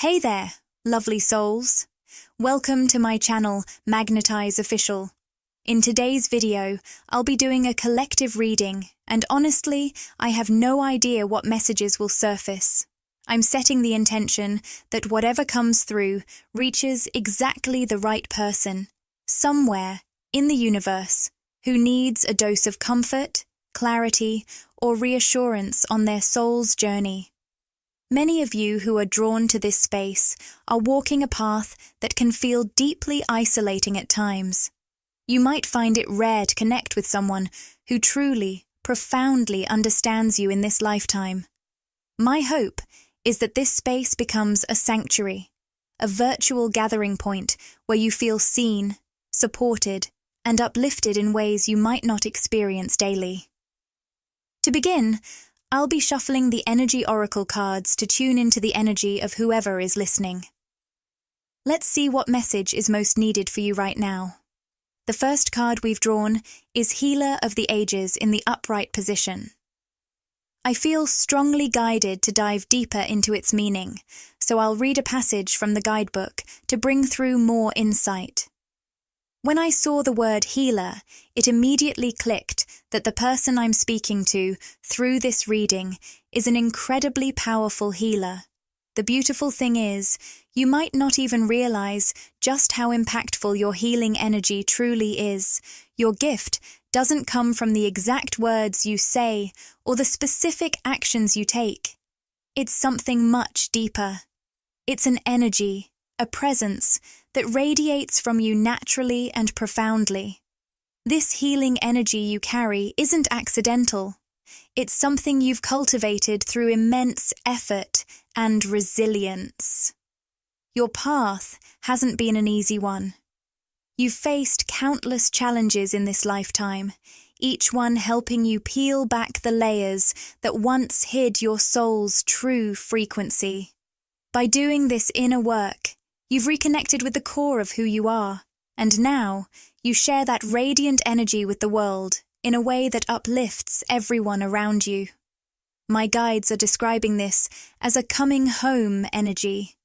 Hey there, lovely souls. Welcome to my channel, Magnetize Official. In today's video, I'll be doing a collective reading, and honestly, I have no idea what messages will surface. I'm setting the intention that whatever comes through reaches exactly the right person, somewhere in the universe, who needs a dose of comfort, clarity, or reassurance on their soul's journey. Many of you who are drawn to this space are walking a path that can feel deeply isolating at times. You might find it rare to connect with someone who truly, profoundly understands you in this lifetime. My hope is that this space becomes a sanctuary, a virtual gathering point where you feel seen, supported, and uplifted in ways you might not experience daily. To begin, I'll be shuffling the energy oracle cards to tune into the energy of whoever is listening. Let's see what message is most needed for you right now. The first card we've drawn is Healer of the Ages in the upright position. I feel strongly guided to dive deeper into its meaning, so I'll read a passage from the guidebook to bring through more insight. When I saw the word healer, it immediately clicked that the person I'm speaking to through this reading is an incredibly powerful healer. The beautiful thing is, you might not even realize just how impactful your healing energy truly is. Your gift doesn't come from the exact words you say or the specific actions you take. It's something much deeper. It's an energy, a presence that radiates from you naturally and profoundly. This healing energy you carry isn't accidental. It's something you've cultivated through immense effort and resilience. Your path hasn't been an easy one. You've faced countless challenges in this lifetime, each one helping you peel back the layers that once hid your soul's true frequency. By doing this inner work, you've reconnected with the core of who you are, and now you share that radiant energy with the world in a way that uplifts everyone around you. My guides are describing this as a coming home energy.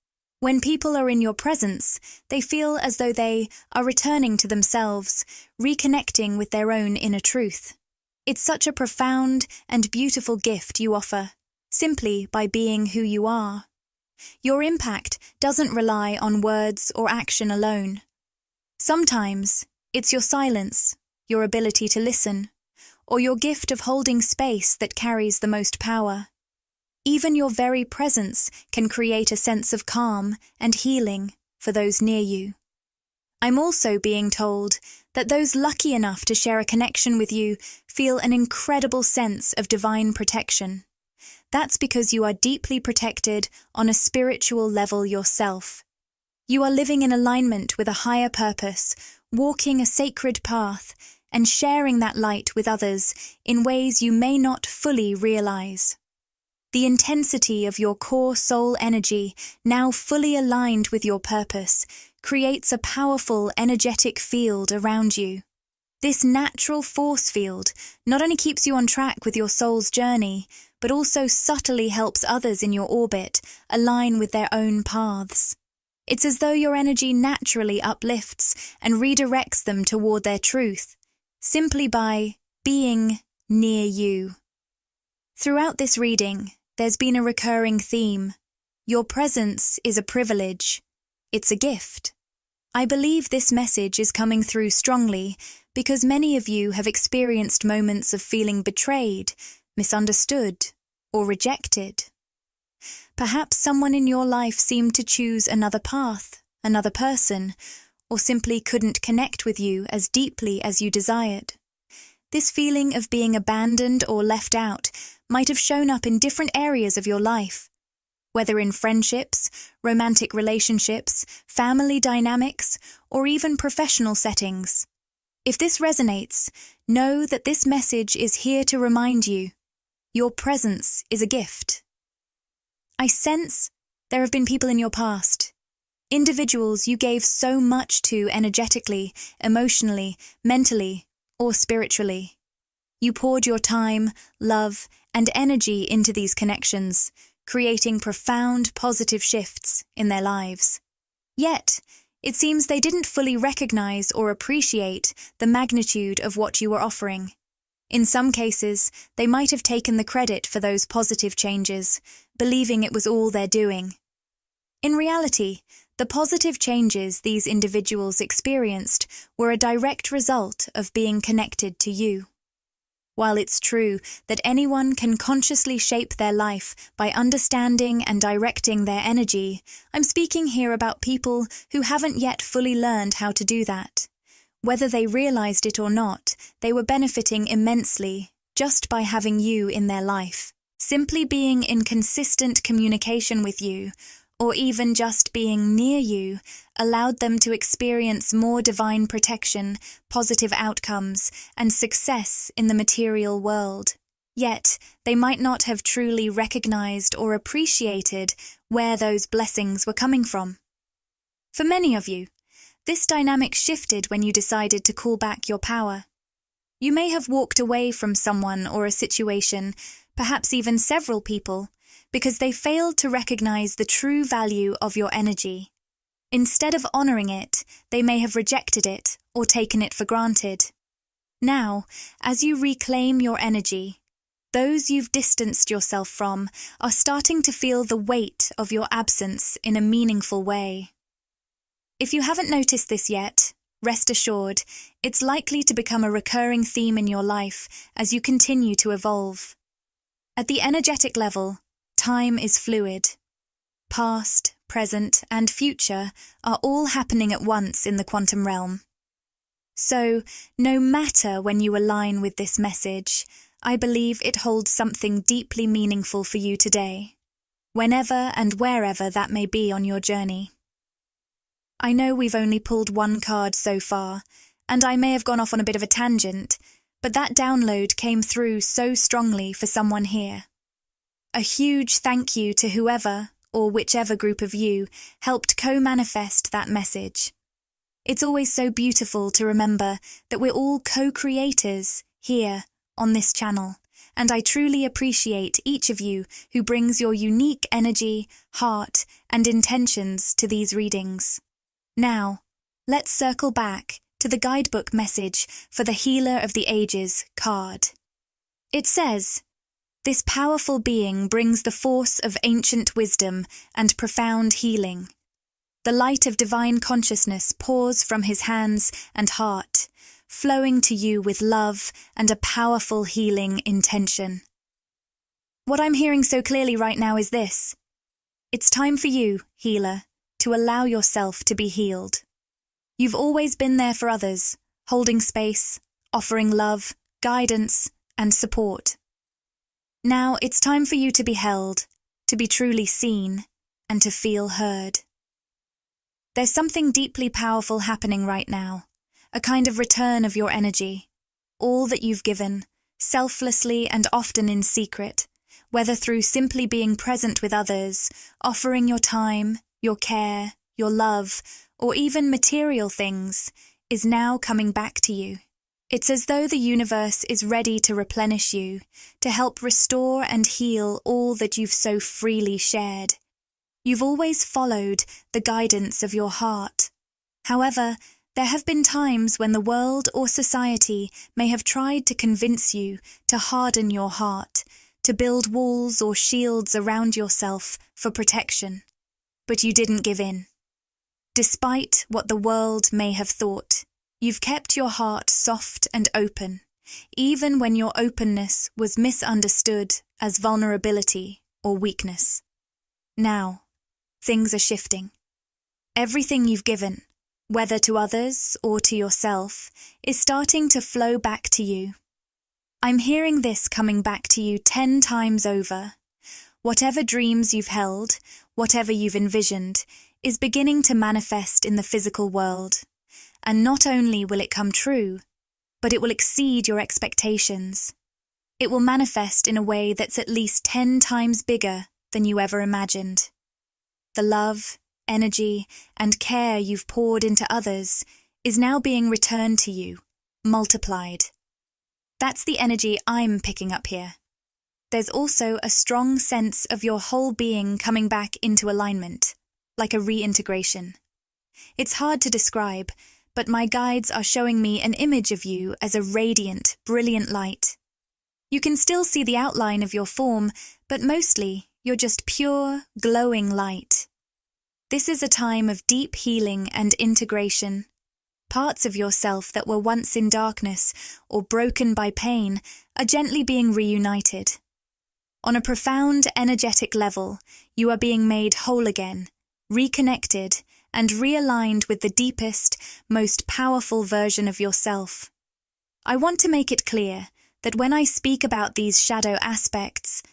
When people are in your presence, they feel as though they are returning to themselves, reconnecting with their own inner truth. It's such a profound and beautiful gift you offer, simply by being who you are. Your impact doesn't rely on words or action alone. Sometimes it's your silence, your ability to listen, or your gift of holding space that carries the most power. Even your very presence can create a sense of calm and healing for those near you. I'm also being told that those lucky enough to share a connection with you feel an incredible sense of divine protection. That's because you are deeply protected on a spiritual level yourself. You are living in alignment with a higher purpose, walking a sacred path, and sharing that light with others in ways you may not fully realize. The intensity of your core soul energy, now fully aligned with your purpose, creates a powerful energetic field around you. This natural force field not only keeps you on track with your soul's journey, but also subtly helps others in your orbit align with their own paths. It's as though your energy naturally uplifts and redirects them toward their truth, simply by being near you. Throughout this reading, there's been a recurring theme. Your presence is a privilege. It's a gift. I believe this message is coming through strongly because many of you have experienced moments of feeling betrayed, misunderstood, or rejected. Perhaps someone in your life seemed to choose another path, another person, or simply couldn't connect with you as deeply as you desired. This feeling of being abandoned or left out might have shown up in different areas of your life, whether in friendships, romantic relationships, family dynamics, or even professional settings. If this resonates, know that this message is here to remind you, your presence is a gift. I sense there have been people in your past, individuals you gave so much to energetically, emotionally, mentally, or spiritually. You poured your time, love, and energy into these connections, creating profound positive shifts in their lives. Yet, it seems they didn't fully recognize or appreciate the magnitude of what you were offering. In some cases, they might have taken the credit for those positive changes, believing it was all they're doing. In reality, the positive changes these individuals experienced were a direct result of being connected to you. While it's true that anyone can consciously shape their life by understanding and directing their energy, I'm speaking here about people who haven't yet fully learned how to do that. Whether they realized it or not, they were benefiting immensely just by having you in their life. Simply being in consistent communication with you, or even just being near you, allowed them to experience more divine protection, positive outcomes, and success in the material world. Yet, they might not have truly recognized or appreciated where those blessings were coming from. For many of you, this dynamic shifted when you decided to call back your power. You may have walked away from someone or a situation, perhaps even several people, because they failed to recognize the true value of your energy. Instead of honoring it, they may have rejected it or taken it for granted. Now, as you reclaim your energy, those you've distanced yourself from are starting to feel the weight of your absence in a meaningful way. If you haven't noticed this yet, rest assured, it's likely to become a recurring theme in your life as you continue to evolve. At the energetic level, time is fluid. Past, present, and future are all happening at once in the quantum realm. So, no matter when you align with this message, I believe it holds something deeply meaningful for you today, whenever and wherever that may be on your journey. I know we've only pulled one card so far, and I may have gone off on a bit of a tangent, but that download came through so strongly for someone here. A huge thank you to whoever, or whichever group of you, helped co-manifest that message. It's always so beautiful to remember that we're all co-creators here on this channel, and I truly appreciate each of you who brings your unique energy, heart, and intentions to these readings. Now, let's circle back to the guidebook message for the Healer of the Ages card. It says, "This powerful being brings the force of ancient wisdom and profound healing. The light of divine consciousness pours from his hands and heart, flowing to you with love and a powerful healing intention." What I'm hearing so clearly right now is this. It's time for you, healer, to allow yourself to be healed. You've always been there for others, holding space, offering love, guidance, and support. Now it's time for you to be held, to be truly seen, and to feel heard. There's something deeply powerful happening right now, a kind of return of your energy, all that you've given, selflessly and often in secret, whether through simply being present with others, offering your time, your care, your love, or even material things, is now coming back to you. It's as though the universe is ready to replenish you, to help restore and heal all that you've so freely shared. You've always followed the guidance of your heart. However, there have been times when the world or society may have tried to convince you to harden your heart, to build walls or shields around yourself for protection. But you didn't give in. Despite what the world may have thought, you've kept your heart soft and open, even when your openness was misunderstood as vulnerability or weakness. Now, things are shifting. Everything you've given, whether to others or to yourself, is starting to flow back to you. I'm hearing this coming back to you 10 times over. Whatever dreams you've held, whatever you've envisioned, is beginning to manifest in the physical world. And not only will it come true, but it will exceed your expectations. It will manifest in a way that's at least 10 times bigger than you ever imagined. The love, energy, and care you've poured into others is now being returned to you, multiplied. That's the energy I'm picking up here. there's also a strong sense of your whole being coming back into alignment, like a reintegration. It's hard to describe, but my guides are showing me an image of you as a radiant, brilliant light. You can still see the outline of your form, but mostly you're just pure, glowing light. This is a time of deep healing and integration. Parts of yourself that were once in darkness or broken by pain are gently being reunited. On a profound, energetic level, you are being made whole again, reconnected, and realigned with the deepest, most powerful version of yourself. I want to make it clear that when I speak about these shadow aspects,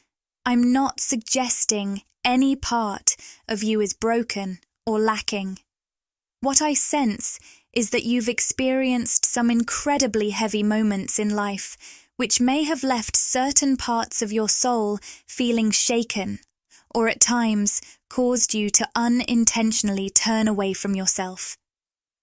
I'm not suggesting any part of you is broken or lacking. What I sense is that you've experienced some incredibly heavy moments in life, which may have left certain parts of your soul feeling shaken, or at times caused you to unintentionally turn away from yourself.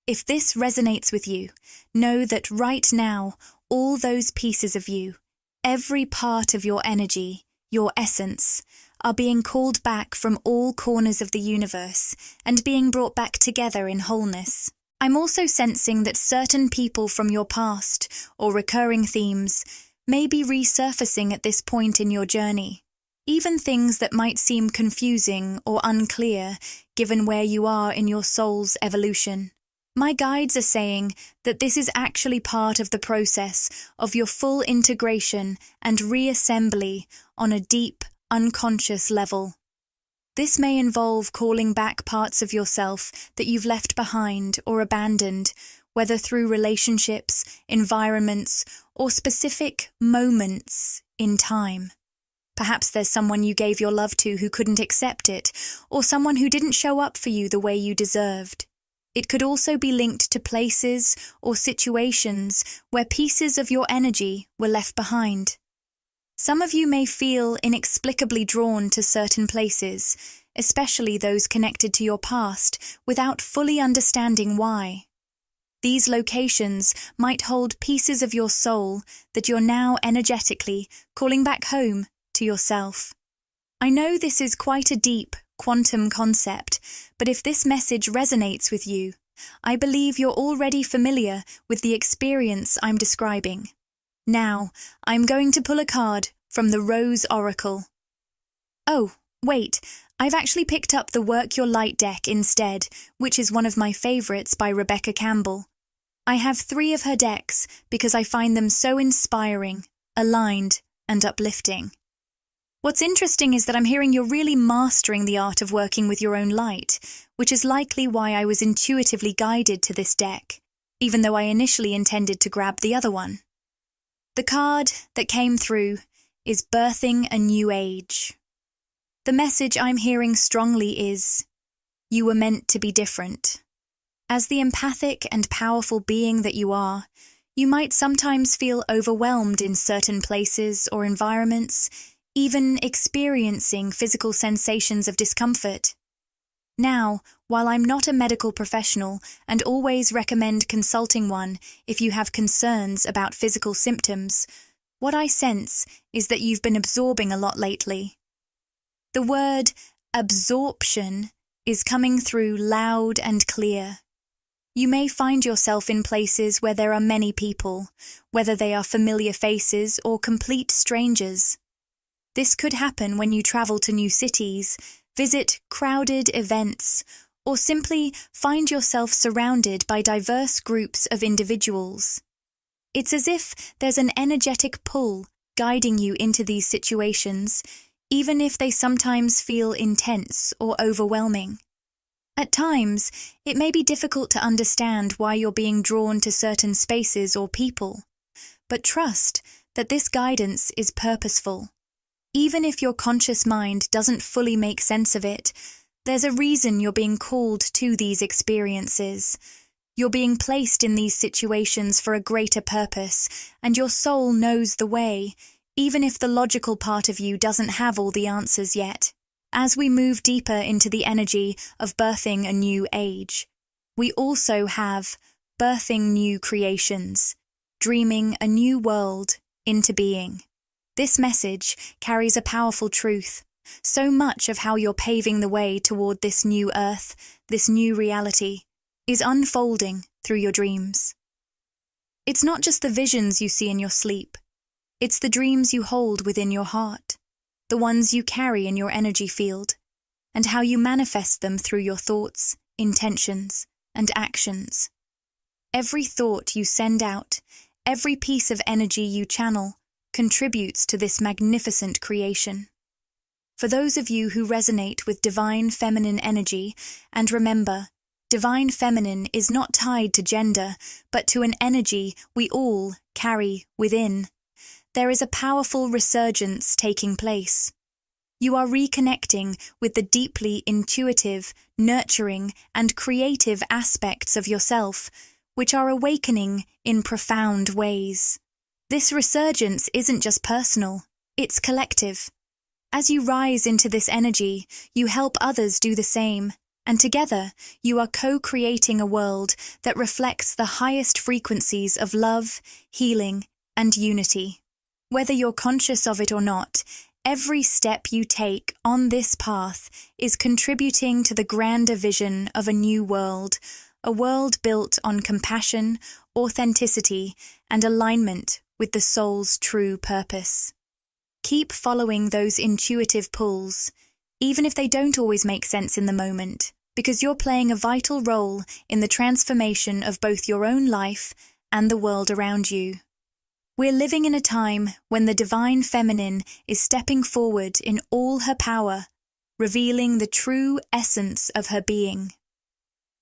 If this resonates with you, know that right now, all those pieces of you, every part of your energy, your essence, are being called back from all corners of the universe and being brought back together in wholeness. I'm also sensing that certain people from your past or recurring themes may be resurfacing at this point in your journey. Even things that might seem confusing or unclear given where you are in your soul's evolution. My guides are saying that this is actually part of the process of your full integration and reassembly on a deep, unconscious level. This may involve calling back parts of yourself that you've left behind or abandoned, whether through relationships, environments, or specific moments in time. Perhaps there's someone you gave your love to who couldn't accept it, or someone who didn't show up for you the way you deserved. It could also be linked to places or situations where pieces of your energy were left behind. Some of you may feel inexplicably drawn to certain places, especially those connected to your past, without fully understanding why. These locations might hold pieces of your soul that you're now energetically calling back home to yourself. I know this is quite a deep quantum concept, but if this message resonates with you, I believe you're already familiar with the experience I'm describing. Now, I'm going to pull a card from the Rose Oracle. Oh, wait, I've actually picked up the Work Your Light deck instead, which is one of my favorites by Rebecca Campbell. I have 3 of her decks because I find them so inspiring, aligned, and uplifting. What's interesting is that I'm hearing you're really mastering the art of working with your own light, which is likely why I was intuitively guided to this deck, even though I initially intended to grab the other one. The card that came through is Birthing a New Age. The message I'm hearing strongly is, you were meant to be different. As the empathic and powerful being that you are, you might sometimes feel overwhelmed in certain places or environments, even experiencing physical sensations of discomfort. Now, while I'm not a medical professional and always recommend consulting one if you have concerns about physical symptoms, what I sense is that you've been absorbing a lot lately. The word absorption is coming through loud and clear. You may find yourself in places where there are many people, whether they are familiar faces or complete strangers. This could happen when you travel to new cities, visit crowded events, or simply find yourself surrounded by diverse groups of individuals. It's as if there's an energetic pull guiding you into these situations, even if they sometimes feel intense or overwhelming. At times, it may be difficult to understand why you're being drawn to certain spaces or people, but trust that this guidance is purposeful. Even if your conscious mind doesn't fully make sense of it, there's a reason you're being called to these experiences. You're being placed in these situations for a greater purpose, and your soul knows the way, even if the logical part of you doesn't have all the answers yet. As we move deeper into the energy of birthing a new age, we also have birthing new creations, dreaming a new world into being. This message carries a powerful truth. So much of how you're paving the way toward this new earth, this new reality, is unfolding through your dreams. It's not just the visions you see in your sleep. It's the dreams you hold within your heart, the ones you carry in your energy field, and how you manifest them through your thoughts, intentions, and actions. Every thought you send out, every piece of energy you channel, contributes to this magnificent creation. For those of you who resonate with divine feminine energy, and remember, divine feminine is not tied to gender, but to an energy we all carry within. There is a powerful resurgence taking place. You are reconnecting with the deeply intuitive, nurturing, and creative aspects of yourself, which are awakening in profound ways. This resurgence isn't just personal, it's collective. As you rise into this energy, you help others do the same, and together you are co-creating a world that reflects the highest frequencies of love, healing, and unity. Whether you're conscious of it or not, every step you take on this path is contributing to the grander vision of a new world, a world built on compassion, authenticity, and alignment with the soul's true purpose. Keep following those intuitive pulls, even if they don't always make sense in the moment, because you're playing a vital role in the transformation of both your own life and the world around you. We're living in a time when the divine feminine is stepping forward in all her power, revealing the true essence of her being.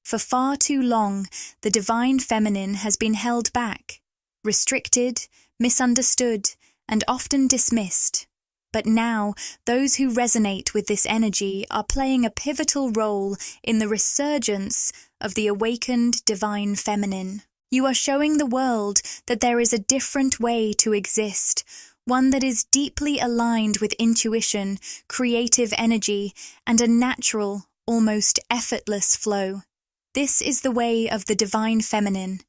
For far too long, the divine feminine has been held back, restricted, misunderstood, and often dismissed. But now, those who resonate with this energy are playing a pivotal role in the resurgence of the awakened divine feminine. You are showing the world that there is a different way to exist, one that is deeply aligned with intuition, creative energy, and a natural, almost effortless flow. This is the way of the divine feminine,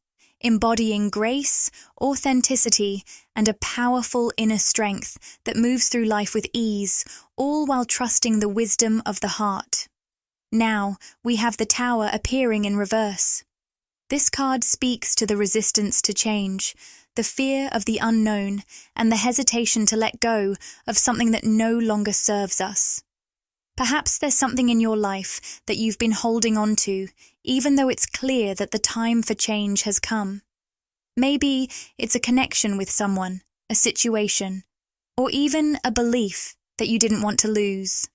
embodying grace, authenticity, and a powerful inner strength that moves through life with ease, all while trusting the wisdom of the heart. Now, we have the Tower appearing in reverse. This card speaks to the resistance to change, the fear of the unknown, and the hesitation to let go of something that no longer serves us. Perhaps there's something in your life that you've been holding on to, even though it's clear that the time for change has come. Maybe it's a connection with someone, a situation, or even a belief that you didn't want to lose.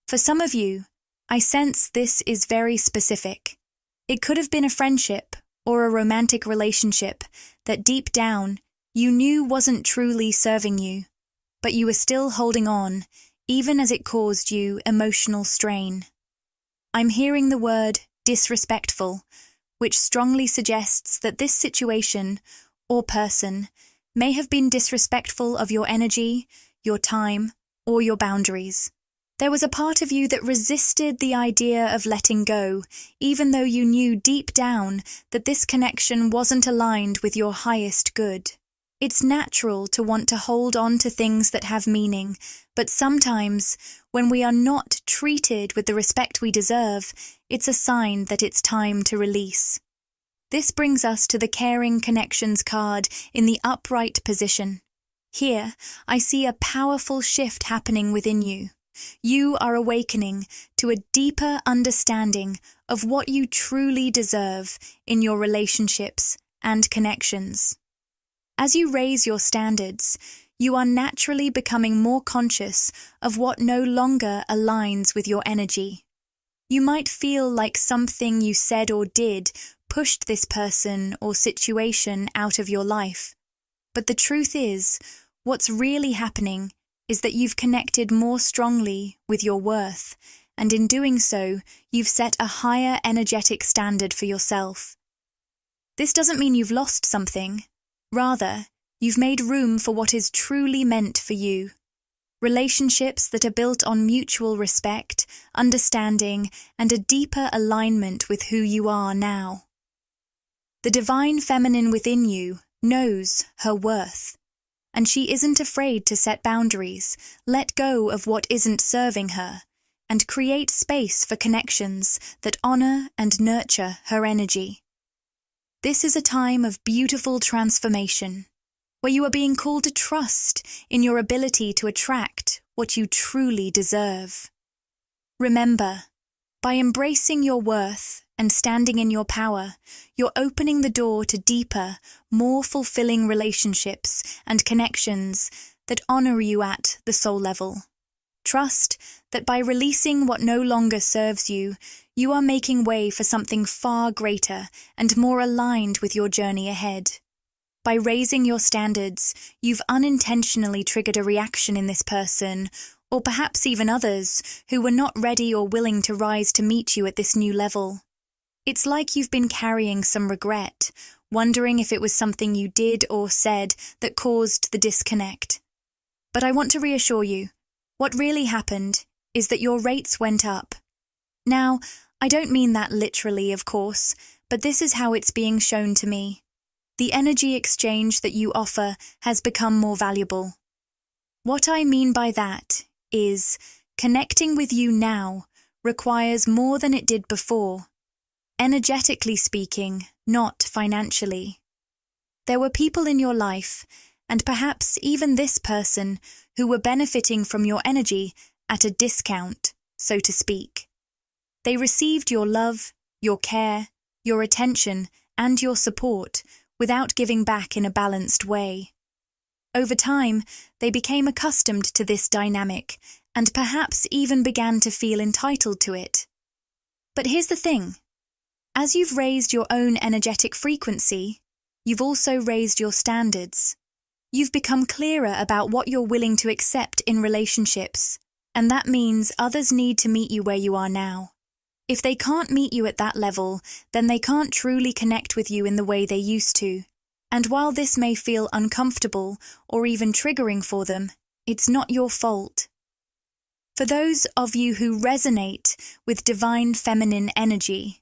For some of you, I sense this is very specific. It could have been a friendship or a romantic relationship that deep down you knew wasn't truly serving you, but you were still holding on, even as it caused you emotional strain. I'm hearing the word disrespectful, which strongly suggests that this situation or person may have been disrespectful of your energy, your time, or your boundaries. There was a part of you that resisted the idea of letting go, even though you knew deep down that this connection wasn't aligned with your highest good. It's natural to want to hold on to things that have meaning, but sometimes, when we are not treated with the respect we deserve, it's a sign that it's time to release. This brings us to the Caring Connections card in the upright position. Here, I see a powerful shift happening within you. You are awakening to a deeper understanding of what you truly deserve in your relationships and connections. As you raise your standards, you are naturally becoming more conscious of what no longer aligns with your energy. You might feel like something you said or did pushed this person or situation out of your life. But the truth is, what's really happening is that you've connected more strongly with your worth, and in doing so, you've set a higher energetic standard for yourself. This doesn't mean you've lost something. Rather, you've made room for what is truly meant for you. Relationships that are built on mutual respect, understanding, and a deeper alignment with who you are now. The divine feminine within you knows her worth, and she isn't afraid to set boundaries, let go of what isn't serving her, and create space for connections that honor and nurture her energy. This is a time of beautiful transformation, where you are being called to trust in your ability to attract what you truly deserve. Remember, by embracing your worth and standing in your power, you're opening the door to deeper, more fulfilling relationships and connections that honor you at the soul level. Trust that by releasing what no longer serves you, you are making way for something far greater and more aligned with your journey ahead. By raising your standards, you've unintentionally triggered a reaction in this person, or perhaps even others, who were not ready or willing to rise to meet you at this new level. It's like you've been carrying some regret, wondering if it was something you did or said that caused the disconnect. But I want to reassure you, what really happened is that your rates went up. Now, I don't mean that literally, of course, but this is how it's being shown to me. The energy exchange that you offer has become more valuable. What I mean by that is, connecting with you now requires more than it did before. Energetically speaking, not financially. There were people in your life, and perhaps even this person, who were benefiting from your energy at a discount, so to speak. They received your love, your care, your attention, and your support without giving back in a balanced way. Over time, they became accustomed to this dynamic and perhaps even began to feel entitled to it. But here's the thing. As you've raised your own energetic frequency, you've also raised your standards. You've become clearer about what you're willing to accept in relationships, and that means others need to meet you where you are now. If they can't meet you at that level, then they can't truly connect with you in the way they used to. And while this may feel uncomfortable or even triggering for them, it's not your fault. For those of you who resonate with divine feminine energy,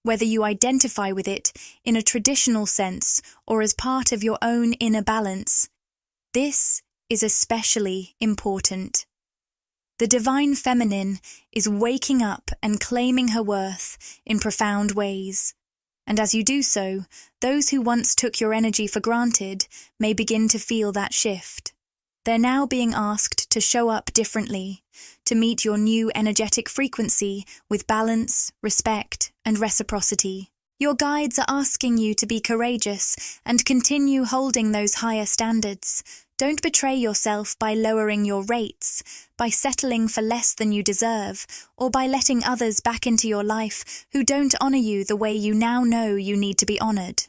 whether you identify with it in a traditional sense or as part of your own inner balance, this is especially important. The divine feminine is waking up and claiming her worth in profound ways. And as you do so, those who once took your energy for granted may begin to feel that shift. They're now being asked to show up differently, to meet your new energetic frequency with balance, respect, and reciprocity. Your guides are asking you to be courageous and continue holding those higher standards. Don't betray yourself by lowering your rates, by settling for less than you deserve, or by letting others back into your life who don't honor you the way you now know you need to be honored.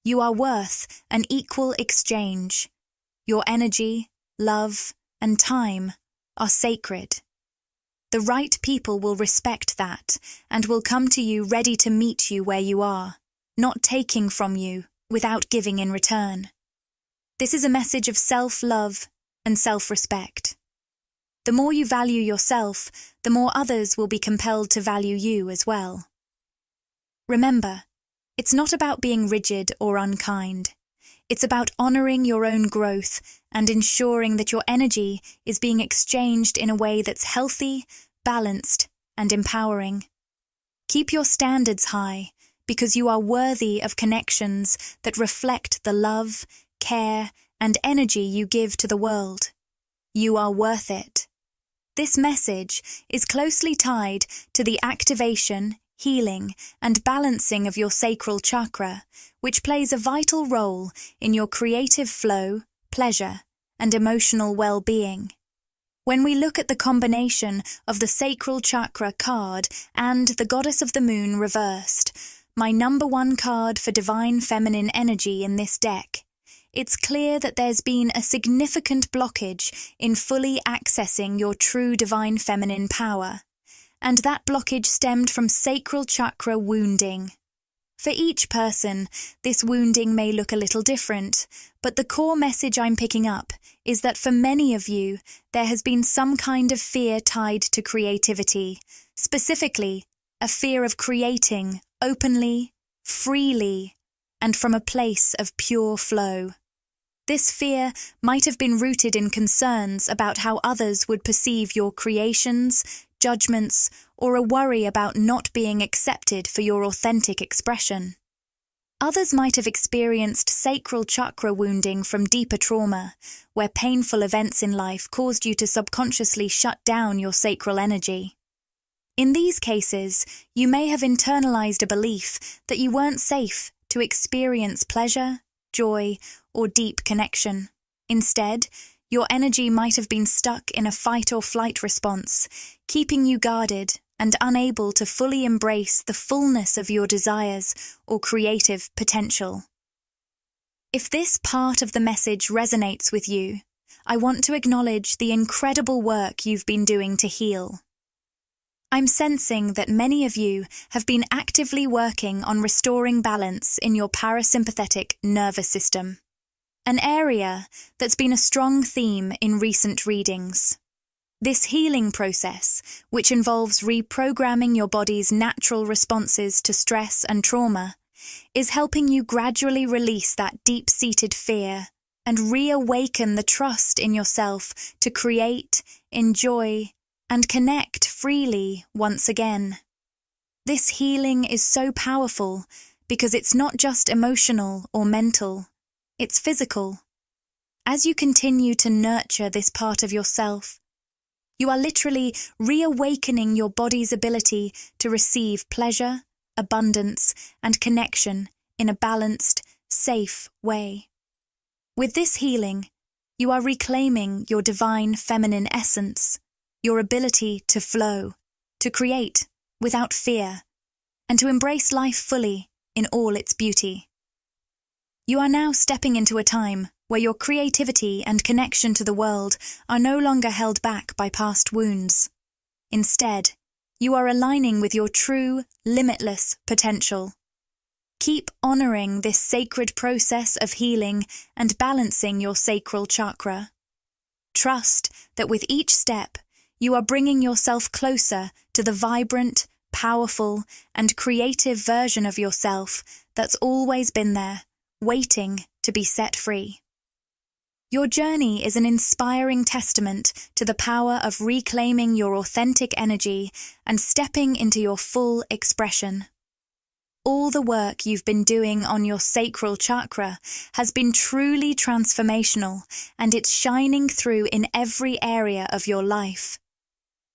You are worth an equal exchange. Your energy, love, and time are sacred. The right people will respect that and will come to you ready to meet you where you are, not taking from you without giving in return. This is a message of self-love and self-respect. The more you value yourself, the more others will be compelled to value you as well. Remember, it's not about being rigid or unkind. It's about honoring your own growth and ensuring that your energy is being exchanged in a way that's healthy, balanced, and empowering. Keep your standards high because you are worthy of connections that reflect the love, care, and energy you give to the world. You are worth it. This message is closely tied to the activation, healing, and balancing of your sacral chakra, which plays a vital role in your creative flow, pleasure, and emotional well-being. When we look at the combination of the sacral chakra card and the goddess of the moon reversed, my number one card for divine feminine energy in this deck, it's clear that there's been a significant blockage in fully accessing your true divine feminine power, and that blockage stemmed from sacral chakra wounding. For each person, this wounding may look a little different, but the core message I'm picking up is that for many of you, there has been some kind of fear tied to creativity, specifically a fear of creating openly, freely, and from a place of pure flow. This fear might have been rooted in concerns about how others would perceive your creations, judgments, or a worry about not being accepted for your authentic expression. Others might have experienced sacral chakra wounding from deeper trauma, where painful events in life caused you to subconsciously shut down your sacral energy. In these cases, you may have internalized a belief that you weren't safe to experience pleasure, joy, or deep connection. Instead, your energy might have been stuck in a fight or flight response, keeping you guarded and unable to fully embrace the fullness of your desires or creative potential. If this part of the message resonates with you, I want to acknowledge the incredible work you've been doing to heal. I'm sensing that many of you have been actively working on restoring balance in your parasympathetic nervous system, an area that's been a strong theme in recent readings. This healing process, which involves reprogramming your body's natural responses to stress and trauma, is helping you gradually release that deep-seated fear and reawaken the trust in yourself to create, enjoy, and connect freely once again. This healing is so powerful because it's not just emotional or mental, it's physical. As you continue to nurture this part of yourself, you are literally reawakening your body's ability to receive pleasure, abundance, and connection in a balanced, safe way. With this healing, you are reclaiming your divine feminine essence, your ability to flow, to create without fear, and to embrace life fully in all its beauty. You are now stepping into a time where your creativity and connection to the world are no longer held back by past wounds. Instead, you are aligning with your true, limitless potential. Keep honoring this sacred process of healing and balancing your sacral chakra. Trust that with each step, you are bringing yourself closer to the vibrant, powerful, and creative version of yourself that's always been there, waiting to be set free. Your journey is an inspiring testament to the power of reclaiming your authentic energy and stepping into your full expression. All the work you've been doing on your sacral chakra has been truly transformational, and it's shining through in every area of your life.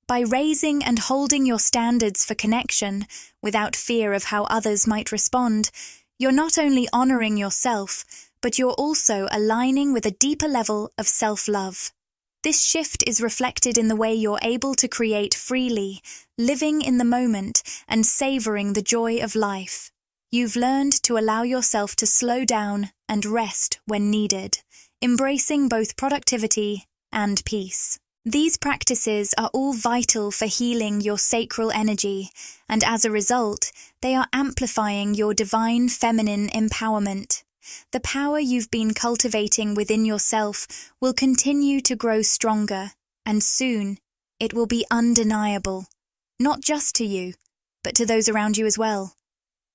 By raising and holding your standards for connection without fear of how others might respond, you're not only honoring yourself, but you're also aligning with a deeper level of self-love. This shift is reflected in the way you're able to create freely, living in the moment and savoring the joy of life. You've learned to allow yourself to slow down and rest when needed, embracing both productivity and peace. These practices are all vital for healing your sacral energy, and as a result, they are amplifying your divine feminine empowerment. The power you've been cultivating within yourself will continue to grow stronger, and soon it will be undeniable, not just to you, but to those around you as well.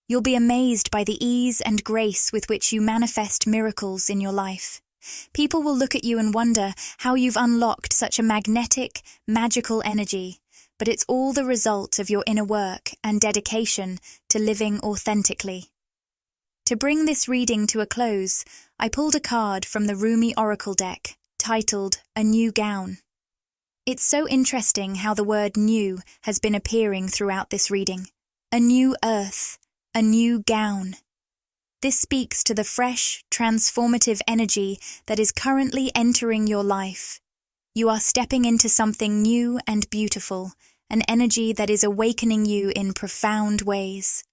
You'll be amazed by the ease and grace with which you manifest miracles in your life. People will look at you and wonder how you've unlocked such a magnetic, magical energy, but it's all the result of your inner work and dedication to living authentically. To bring this reading to a close, I pulled a card from the Rumi Oracle deck, titled A New Gown. It's so interesting how the word new has been appearing throughout this reading. A new earth, a new gown. This speaks to the fresh, transformative energy that is currently entering your life. You are stepping into something new and beautiful, an energy that is awakening you in profound ways.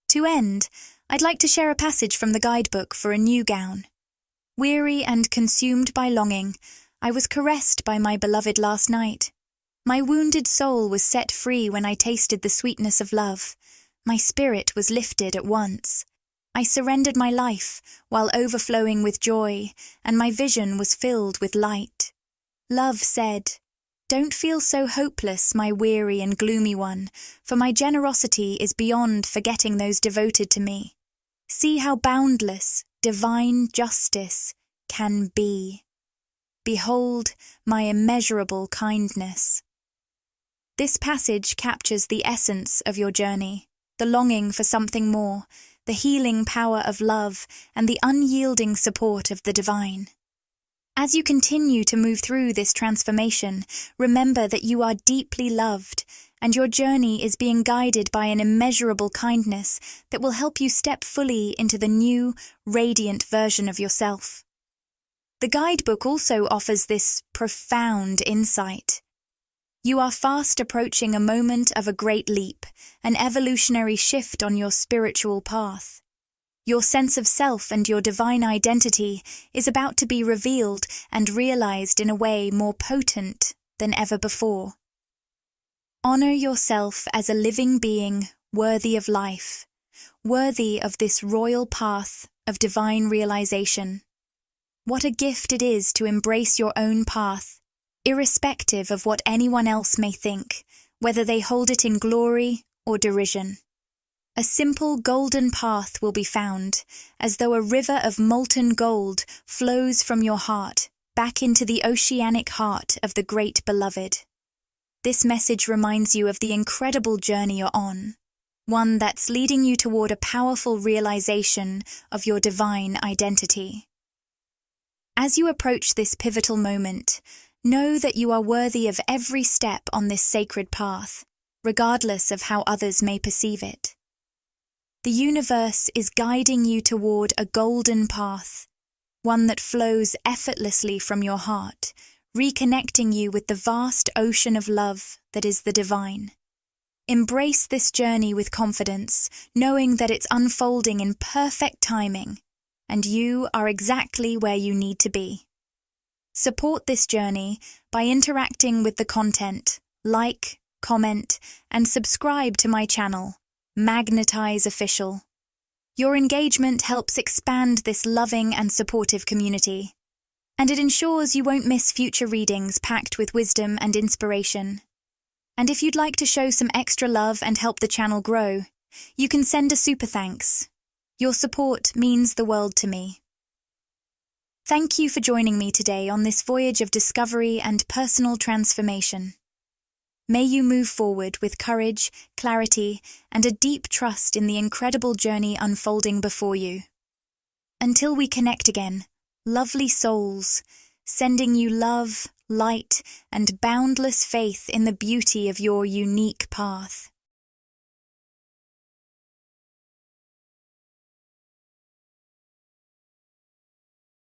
To end, I'd like to share a passage from the guidebook for A New Gown. Weary and consumed by longing, I was caressed by my beloved last night. My wounded soul was set free when I tasted the sweetness of love. My spirit was lifted at once. I surrendered my life while overflowing with joy, and my vision was filled with light. Love said, "Don't feel so hopeless, my weary and gloomy one, for my generosity is beyond forgetting those devoted to me. See how boundless, divine justice, can be. Behold my immeasurable kindness. This passage captures the essence of your journey, the longing for something more, the healing power of love, and the unyielding support of the divine. As you continue to move through this transformation, remember that you are deeply loved, and your journey is being guided by an immeasurable kindness that will help you step fully into the new, radiant version of yourself. The guidebook also offers this profound insight. You are fast approaching a moment of a great leap, an evolutionary shift on your spiritual path. Your sense of self and your divine identity is about to be revealed and realized in a way more potent than ever before. Honor yourself as a living being worthy of life, worthy of this royal path of divine realization. What a gift it is to embrace your own path, irrespective of what anyone else may think, whether they hold it in glory or derision. A simple golden path will be found, as though a river of molten gold flows from your heart back into the oceanic heart of the great beloved. This message reminds you of the incredible journey you're on, one that's leading you toward a powerful realization of your divine identity. As you approach this pivotal moment, know that you are worthy of every step on this sacred path, regardless of how others may perceive it. The universe is guiding you toward a golden path, one that flows effortlessly from your heart, reconnecting you with the vast ocean of love that is the divine. Embrace this journey with confidence, knowing that it's unfolding in perfect timing, and you are exactly where you need to be. Support this journey by interacting with the content, like, comment, and subscribe to my channel, Magnetize Official. Your engagement helps expand this loving and supportive community, and it ensures you won't miss future readings packed with wisdom and inspiration. And if you'd like to show some extra love and help the channel grow, you can send a super thanks. Your support means the world to me. Thank you for joining me today on this voyage of discovery and personal transformation. May you move forward with courage, clarity, and a deep trust in the incredible journey unfolding before you. Until we connect again, lovely souls, sending you love, light, and boundless faith in the beauty of your unique path.